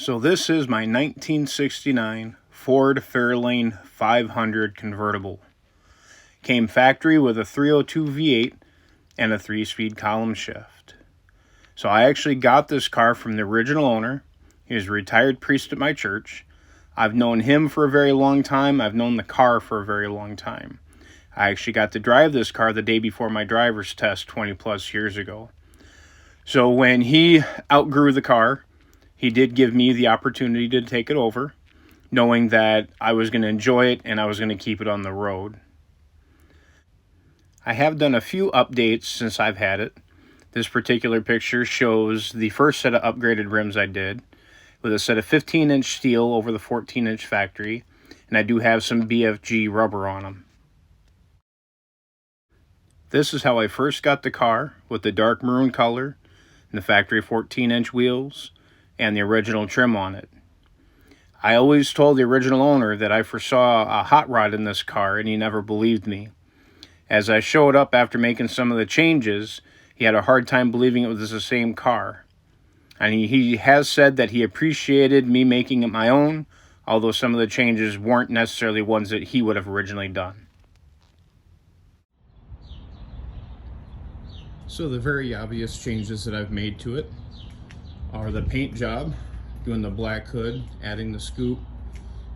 So this is my 1969 Ford Fairlane 500 convertible. Came factory with a 302 V8 and a 3-speed column shift. So I actually got this car from the original owner. He was a retired priest at my church. I've known him for a very long time. I've known the car for a very long time. I actually got to drive this car the day before my driver's test 20 plus years ago. So when he outgrew the car, he did give me the opportunity to take it over, knowing that I was going to enjoy it and I was going to keep it on the road. I have done a few updates since I've had it. This particular picture shows the first set of upgraded rims I did, with a set of 15-inch steel over the 14-inch factory, and I do have some BFG rubber on them. This is how I first got the car, with the dark maroon color and the factory 14-inch wheels and the original trim on it. I always told the original owner that I foresaw a hot rod in this car, and he never believed me. As I showed up after making some of the changes, he had a hard time believing it was the same car. And he has said that he appreciated me making it my own, although some of the changes weren't necessarily ones that he would have originally done. So the very obvious changes that I've made to it are the paint job, doing the black hood, adding the scoop,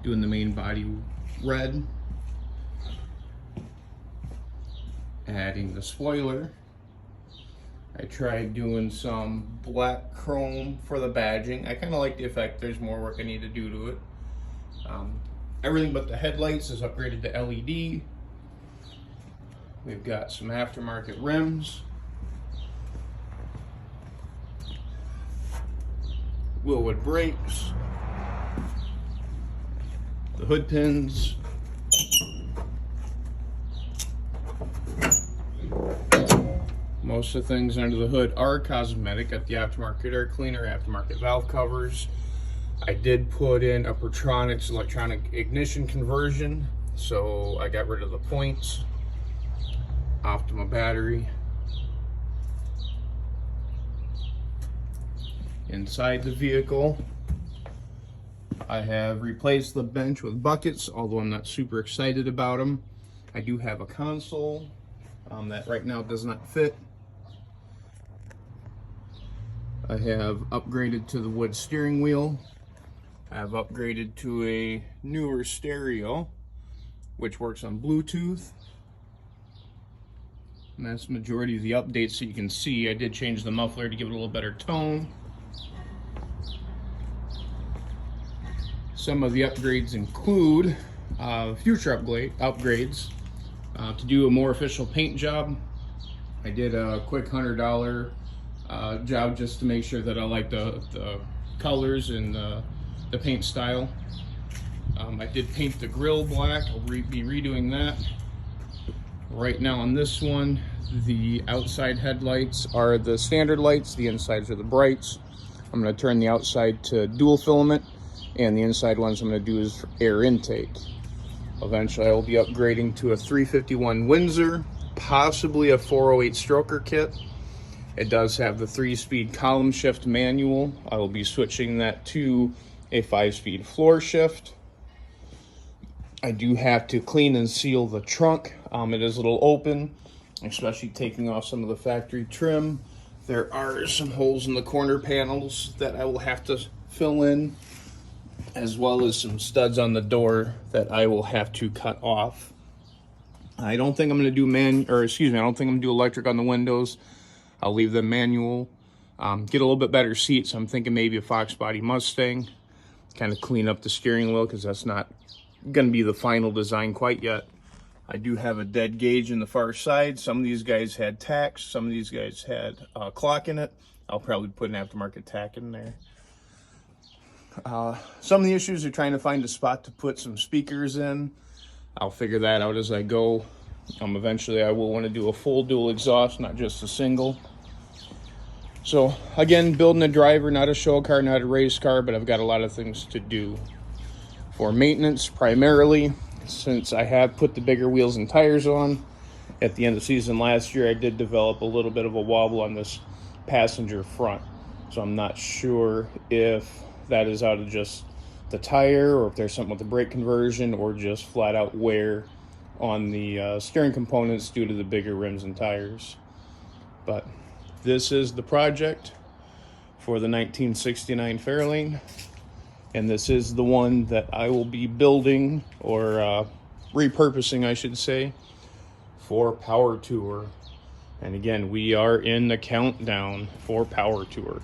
doing the main body red, adding the spoiler. I tried doing some black chrome for the badging. I kind of like the effect. There's more work I need to do to it. Everything but the headlights is upgraded to LED. We've got some aftermarket rims. Willwood brakes, the hood pins, most of the things under the hood are cosmetic. Got the aftermarket air cleaner, aftermarket valve covers. I did put in a Pertronix electronic ignition conversion, so I got rid of the points. Optima battery. Inside the vehicle, I have replaced the bench with buckets, although I'm not super excited about them. I do have a console that right now does not fit. I have upgraded to the wood steering wheel. I have upgraded to a newer stereo, which works on Bluetooth. And that's the majority of the updates that you can see. I did change the muffler to give it a little better tone. Some of the upgrades include future upgrades to do a more official paint job. I did a quick $100 job just to make sure that I like the colors and the paint style. I did paint the grille black. I'll be redoing that. Right now on this one, the outside headlights are the standard lights, the insides are the brights. I'm going to turn the outside to dual filament, and the inside ones I'm going to do is for air intake. Eventually I will be upgrading to a 351 Windsor, possibly a 408 stroker kit. It does have the 3-speed column shift manual. I will be switching that to a 5-speed floor shift. I do have to clean and seal the trunk. It is a little open, especially taking off some of the factory trim. There are some holes in the corner panels that I will have to fill in, as well as some studs on the door that I will have to cut off. I don't think I'm going to do I don't think I'm going to do electric on the windows. I'll leave them manual. Get a little bit better seats. I'm thinking maybe a Fox Body Mustang. Kind of clean up the steering wheel because that's not going to be the final design quite yet. I do have a dead gauge in the far side. Some of these guys had tacks. Some of these guys had a clock in it. I'll probably put an aftermarket tack in there. Some of the issues are trying to find a spot to put some speakers in. I'll figure that out as I go. Eventually I will want to do a full dual exhaust, not just a single. So again, building a driver, not a show car, not a race car, but I've got a lot of things to do. For maintenance primarily, since I have put the bigger wheels and tires on, at the end of the season last year I did develop a little bit of a wobble on this passenger front. So I'm not sure if that is out of just the tire, or if there's something with the brake conversion, or just flat out wear on the steering components due to the bigger rims and tires. But this is the project for the 1969 Fairlane, and this is the one that I will be building, or repurposing I should say, for Power Tour. And again, we are in the countdown for Power Tour.